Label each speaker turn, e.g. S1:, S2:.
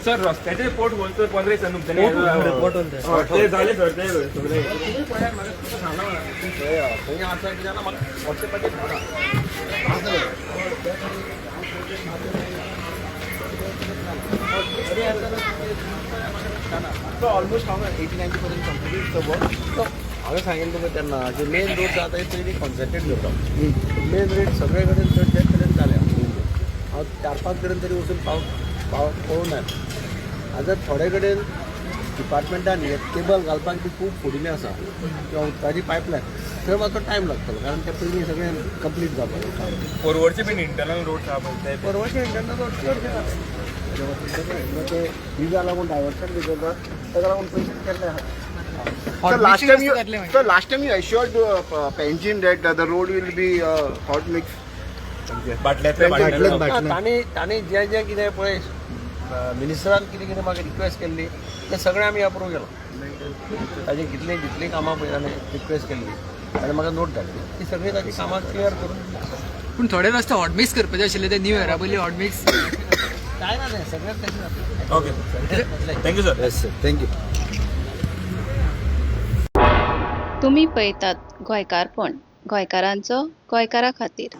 S1: Sir रस्त्याचे पोट बोलतो 15 सन
S2: पोट बोलतोय.
S1: ते झाले सर ते सगळे
S2: ऑलमोस्ट 80-90% कंप्लीट हांवें सांगितलें त्यांना जे मेन रोड आतां पयलीं कॉन्सन्ट्रेट करता मेन रोड सगळे कडेन चडशे कडेन जाल्या हांव 4-5 कडेन तरी वचून पळोवना आतां थोडे कडेन डिपार्टमेंटान हे केबल घालपाक बी खूब फुडिल्लें आसा किंवा उदकाची पायपलायन थंय मातसो टायम लागतलो कारण ते पयलीं सगळें कंप्लीट जावपाक
S1: फोरवर्डचे पण इंटरनल रोड आहा पळय ते
S2: परवाचे इंटरनल रोड चडशे ते विजा लागून डायवर्शन बी करतात ताका लागून पयशे केल्ले आहा
S3: So last time you assured Pangin that the road will be hot mix.
S1: बाटल्यातल्या बाटल्या
S2: तांणी जें जें कितें पळय मिनिस्टरान कितें कितें म्हाका रिक्वेस्ट केल्ली तें सगळें आमी अप्रूव केलां ताजी जितलीं कामां पळय ताणें रिक्वेस्ट केल्ली ताणें म्हाका नोट धाडली ती सगळीं ताजी कामां क्लियर करून
S4: पूण थोडे रस्ते हॉटमिक्स करपाचे आशिल्ले ते न्यू इयरा पयलीं हॉटमिक्स
S2: काय ना तें सगळें तशें जाता
S1: okay thank you sir
S2: yes sir thank you
S5: तुम्ही पळयतात गोंयकारपण गोंयकारांचो गोंयकारा खातीर.